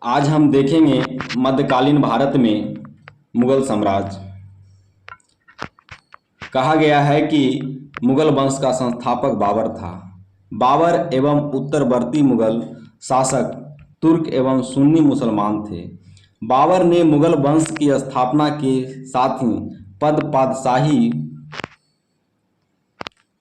आज हम देखेंगे मध्यकालीन भारत में मुगल साम्राज्य। कहा गया है कि मुगल वंश का संस्थापक बाबर था। बाबर एवं उत्तरवर्ती मुगल शासक तुर्क एवं सुन्नी मुसलमान थे। बाबर ने मुगल वंश की स्थापना के साथ ही पातशाही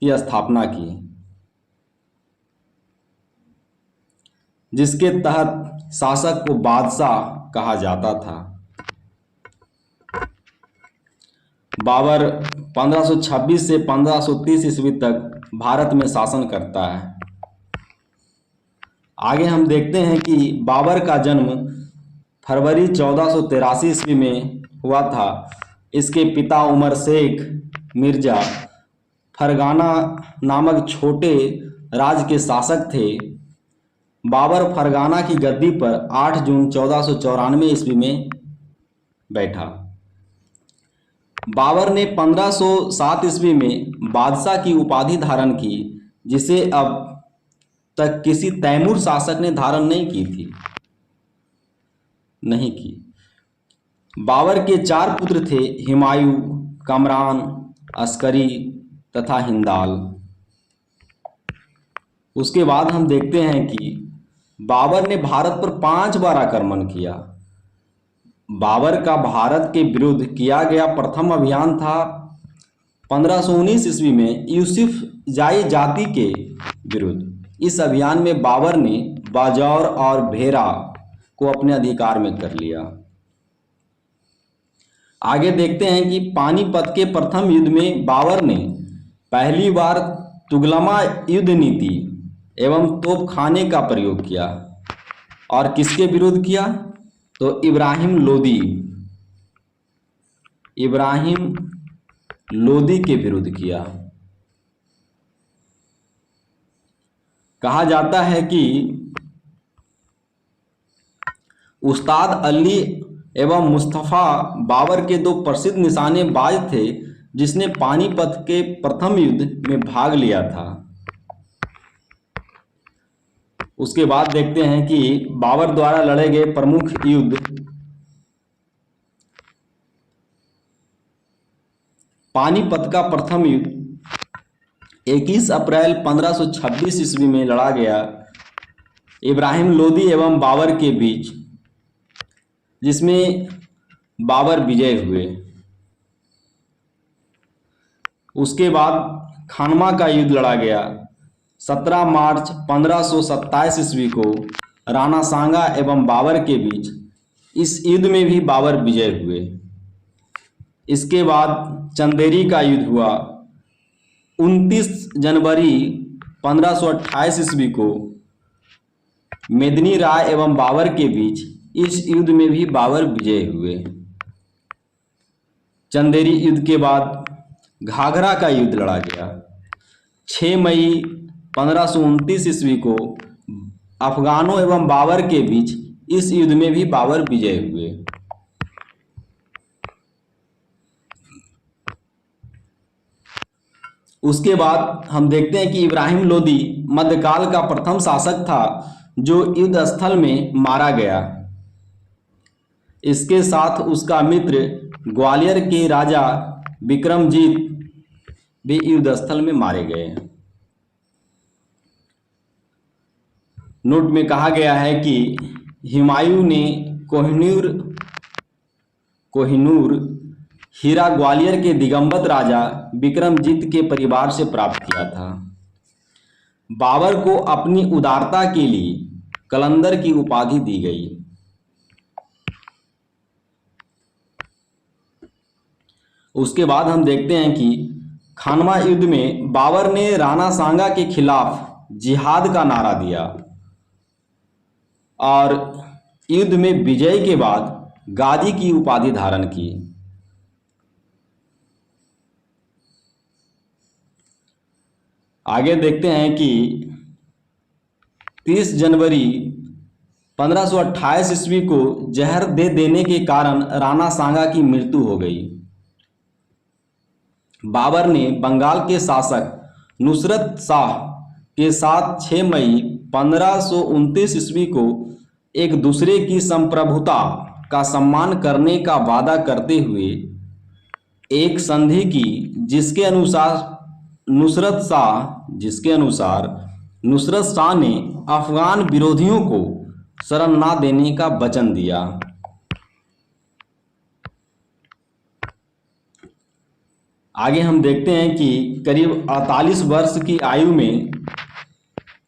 की स्थापना की, जिसके तहत शासक को बादशाह कहा जाता था। बाबर 1526 से 1530 ईस्वी तक भारत में शासन करता है। आगे हम देखते हैं कि बाबर का जन्म फरवरी 1483 ईस्वी में हुआ था। इसके पिता उमर शेख मिर्जा फरगाना नामक छोटे राज्य के शासक थे। बाबर फरगाना की गद्दी पर 8 जून 1494 ईस्वी में बैठा। बाबर ने 1507 ईस्वी में बादशाह की उपाधि धारण की, जिसे अब तक किसी तैमूर शासक ने धारण नहीं की। बाबर के 4 पुत्र थे, हुमायूं, कमरान, अस्करी तथा हिंदाल। उसके बाद हम देखते हैं कि बाबर ने भारत पर 5 बार आक्रमण किया। बाबर का भारत के विरुद्ध किया गया प्रथम अभियान था 1519 ईस्वी में यूसुफ जाई जाति के विरुद्ध। इस अभियान में बाबर ने बाजौर और भेरा को अपने अधिकार में कर लिया। आगे देखते हैं कि पानीपत के प्रथम युद्ध में बाबर ने पहली बार तुगलमा युद्ध नीति एवं तोपखाने का प्रयोग किया। और किसके विरुद्ध किया? तो इब्राहिम लोदी के विरुद्ध किया। कहा जाता है कि उस्ताद अली एवं मुस्तफ़ा बाबर के 2 प्रसिद्ध निशानेबाज थे, जिसने पानीपत के प्रथम युद्ध में भाग लिया था। उसके बाद देखते हैं कि बाबर द्वारा लड़े गए प्रमुख युद्ध। पानीपत का प्रथम युद्ध 21 अप्रैल 1526 ईस्वी में लड़ा गया इब्राहिम लोदी एवं बाबर के बीच, जिसमें बाबर विजय हुए। उसके बाद खानवा का युद्ध लड़ा गया 17 मार्च 1527 ईस्वी को राणा सांगा एवं बाबर के बीच। इस युद्ध में भी बाबर विजय हुए। इसके बाद चंदेरी का युद्ध हुआ 29 जनवरी 1528 ईस्वी को मेदिनी राय एवं बाबर के बीच। इस युद्ध में भी बाबर विजय हुए। चंदेरी युद्ध के बाद घाघरा का युद्ध लड़ा गया 6 मई 1529 ईस्वी को अफगानों एवं बाबर के बीच। इस युद्ध में भी बाबर विजय हुए। उसके बाद हम देखते हैं कि इब्राहिम लोदी मध्यकाल का प्रथम शासक था जो युद्ध स्थल में मारा गया। इसके साथ उसका मित्र ग्वालियर के राजा विक्रमजीत भी युद्ध स्थल में मारे गए। नोट में कहा गया है कि हुमायूं ने कोहिनूर हीरा ग्वालियर के दिगंबर राजा विक्रमजीत के परिवार से प्राप्त किया था। बाबर को अपनी उदारता के लिए कलंदर की उपाधि दी गई। उसके बाद हम देखते हैं कि खानवा युद्ध में बाबर ने राणा सांगा के खिलाफ जिहाद का नारा दिया और युद्ध में विजय के बाद गाजी की उपाधि धारण की। आगे देखते हैं कि 30 जनवरी 1528 ईस्वी को जहर दे देने के कारण राणा सांगा की मृत्यु हो गई। बाबर ने बंगाल के शासक नुसरत शाह के साथ 6 मई 1529 ईस्वी को एक दूसरे की संप्रभुता का सम्मान करने का वादा करते हुए एक संधि की, जिसके अनुसार नुसरत शाह ने अफगान विरोधियों को शरण न देने का वचन दिया। आगे हम देखते हैं कि करीब 48 वर्ष की आयु में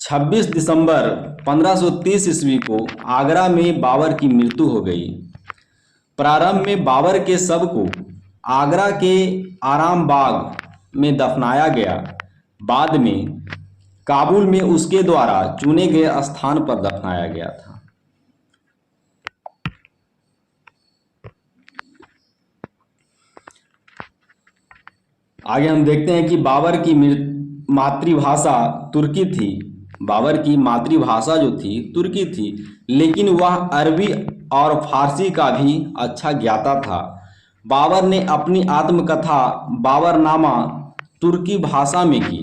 26 दिसंबर 1530 ईस्वी को आगरा में बाबर की मृत्यु हो गई। प्रारंभ में बाबर के शव को आगरा के आराम बाग में दफनाया गया। बाद में काबुल में उसके द्वारा चुने गए स्थान पर दफनाया गया था। आगे हम देखते हैं कि बाबर की मातृभाषा तुर्की थी। बाबर की मातृभाषा जो थी तुर्की थी, लेकिन वह अरबी और फारसी का भी अच्छा ज्ञाता था। बाबर ने अपनी आत्मकथा बाबरनामा तुर्की भाषा में की।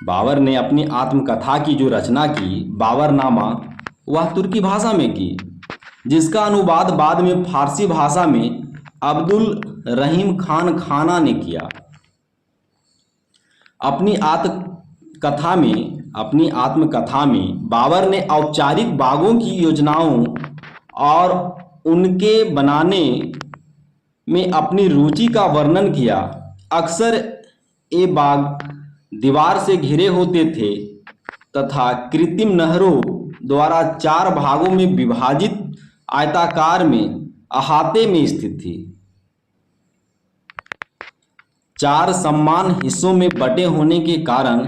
बाबर ने अपनी आत्मकथा की जो रचना की बाबरनामा, वह तुर्की भाषा में की, जिसका अनुवाद बाद में फारसी भाषा में अब्दुल रहीम खान खाना ने किया। अपनी आत्मकथा में बाबर ने औपचारिक बागों की योजनाओं और उनके बनाने में अपनी रुचि का वर्णन किया। अक्सर ये बाग दीवार से घिरे होते थे तथा कृत्रिम नहरों द्वारा 4 भागों में विभाजित आयताकार में अहाते में स्थित थी। 4 समान हिस्सों में बटे होने के कारण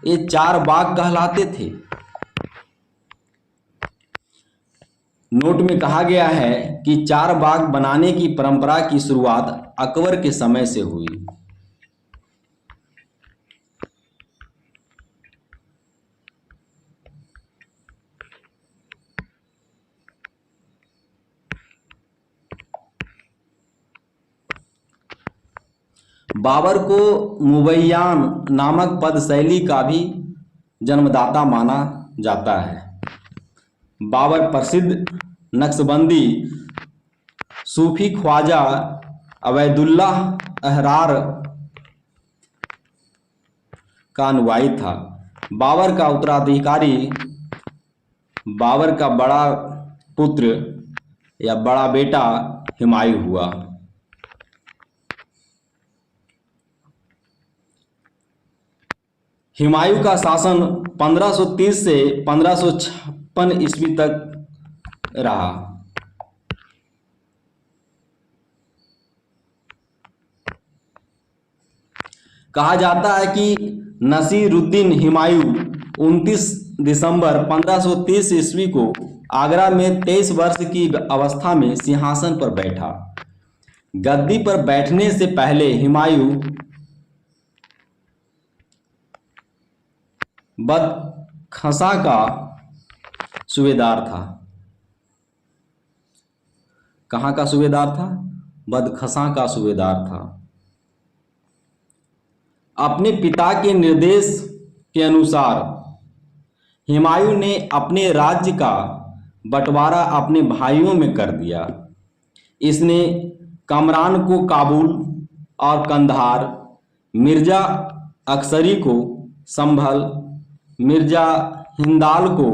ये 4 बाग कहलाते थे। नोट में कहा गया है कि 4 बाग बनाने की परंपरा की शुरुआत अकबर के समय से हुई। बाबर को मुबैयान नामक पद शैली का भी जन्मदाता माना जाता है। बाबर प्रसिद्ध नक्शबंदी सूफी ख्वाजा अबैदुल्लाह अहरार का अनुयायी था। बाबर का उत्तराधिकारी बाबर का बड़ा पुत्र या बड़ा बेटा हुमायूं हुआ। हुमायूं का शासन 1530 से 1556 ईस्वी तक रहा। कहा जाता है कि नसीरुद्दीन हुमायूं 29 दिसंबर 1530 ईस्वी को आगरा में 23 वर्ष की अवस्था में सिंहासन पर बैठा। गद्दी पर बैठने से पहले हुमायूं बदखसा का सूबेदार था। कहाँ का सूबेदार था? बदखसा का सूबेदार था। अपने पिता के निर्देश के अनुसार हुमायूं ने अपने राज्य का बंटवारा अपने भाइयों में कर दिया। इसने कामरान को काबुल और कंधार, मिर्जा अक्सरी को संभल, मिर्जा हिंदाल को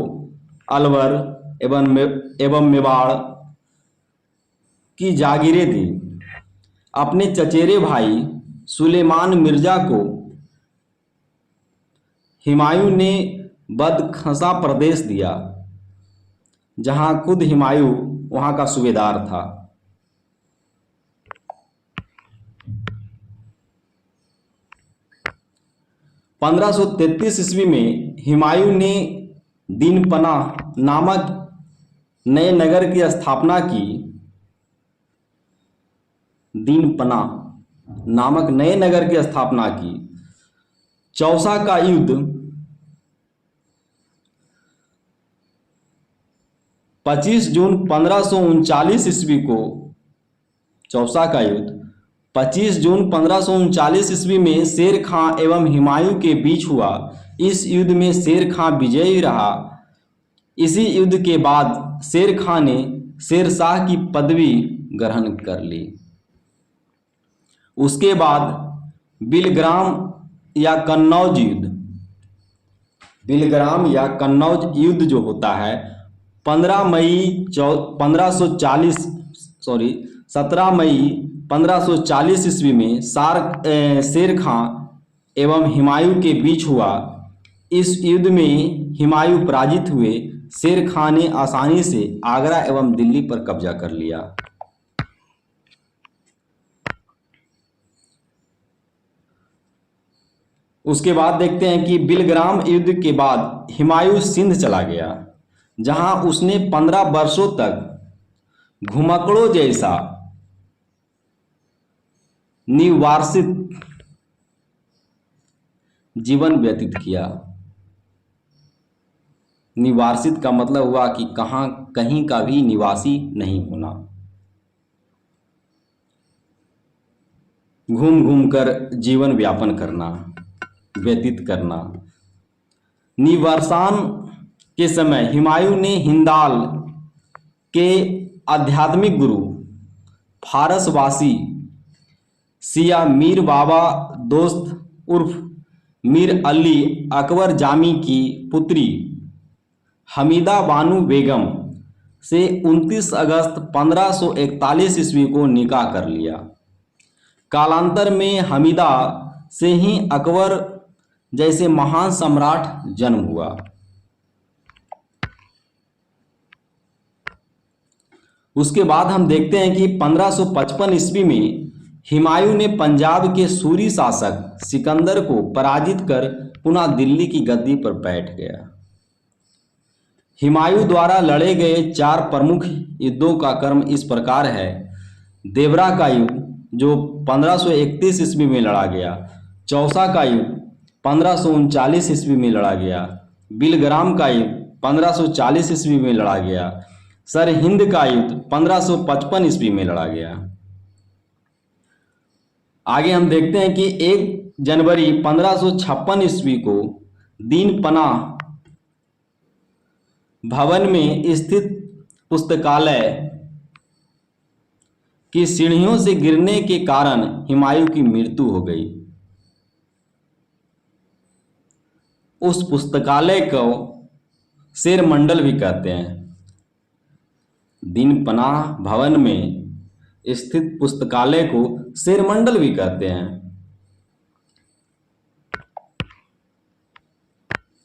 अलवर एवं मेवाड़ की जागीरें दी। अपने चचेरे भाई सुलेमान मिर्जा को हुमायूं ने बदखसा प्रदेश दिया, जहां खुद हुमायूं वहां का सूबेदार था। 1533 ईस्वी में हुमायूं ने दीनपनाह नामक नए नगर की स्थापना की। दीनपनाह नामक नए नगर की स्थापना की। चौसा का युद्ध 25 जून 1539 ईस्वी को चौसा का युद्ध 25 जून 1539 ईस्वी में शेर खां एवं हुमायूं के बीच हुआ। इस युद्ध में शेर खां विजयी रहा। इसी युद्ध के बाद शेर खां ने शेरशाह की पदवी ग्रहण कर ली। उसके बाद बिलग्राम या कन्नौज युद्ध, बिलग्राम या कन्नौज युद्ध जो होता है 17 मई 1540 ईस्वी में शेर खां एवं हुमायूं के बीच हुआ। इस युद्ध में हुमायूं पराजित हुए। शेर खां ने आसानी से आगरा एवं दिल्ली पर कब्जा कर लिया। उसके बाद देखते हैं कि बिलग्राम युद्ध के बाद हुमायूं सिंध चला गया, जहां उसने 15 वर्षों तक घुमक्कड़ों जैसा निर्वासित जीवन व्यतीत किया। निवासित का मतलब हुआ कि कहीं का भी निवासी नहीं होना, घूम घूम कर जीवन व्यापन करना, व्यतीत करना। निवर्सान के समय हुमायूं ने हिंदाल के आध्यात्मिक गुरु फारसवासी सिया मीर बाबा दोस्त उर्फ मीर अली अकबर जामी की पुत्री हमीदा बानू बेगम से 29 अगस्त 1541 ईस्वी को निकाह कर लिया। कालांतर में हमीदा से ही अकबर जैसे महान सम्राट जन्म हुआ। उसके बाद हम देखते हैं कि 1555 ईस्वी में हुमायूं ने पंजाब के सूरी शासक सिकंदर को पराजित कर पुनः दिल्ली की गद्दी पर बैठ गया। हुमायूं द्वारा लड़े गए 4 प्रमुख युद्धों का क्रम इस प्रकार है। देवरा का युद्ध जो 1531 ईस्वी में लड़ा गया, चौसा का युद्ध 1539 ईस्वी में लड़ा गया, बिलग्राम का युद्ध 1540 ईस्वी में लड़ा गया, सरहिंद का युद्ध 1555 ईस्वी में लड़ा गया। आगे हम देखते हैं कि 1 जनवरी 1556 ईस्वी को दीन पनाह भवन में स्थित पुस्तकालय की सीढ़ियों से गिरने के कारण हुमायूं की मृत्यु हो गई। उस पुस्तकालय को शेर मंडल भी कहते हैं। दीन पनाह भवन में स्थित पुस्तकालय को शेर मंडल भी कहते हैं।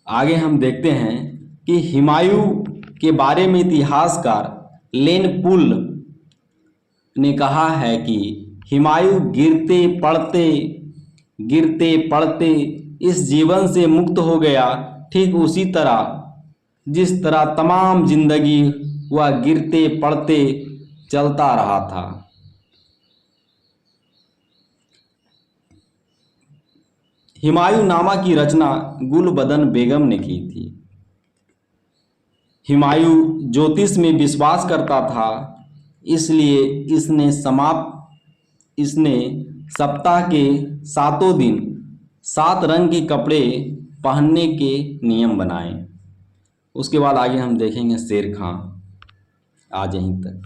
आगे हम देखते हैं कि हुमायूं के बारे में इतिहासकार लेन पुल ने कहा है कि हुमायूं गिरते पड़ते इस जीवन से मुक्त हो गया, ठीक उसी तरह जिस तरह तमाम जिंदगी वह गिरते पड़ते चलता रहा था। हुमायूं नामा की रचना गुलबदन बेगम ने की थी। हुमायूं ज्योतिष में विश्वास करता था, इसलिए इसने सप्ताह के 7 दिन 7 रंग के कपड़े पहनने के नियम बनाए। उसके बाद आगे हम देखेंगे शेर खां। आज यहीं तक।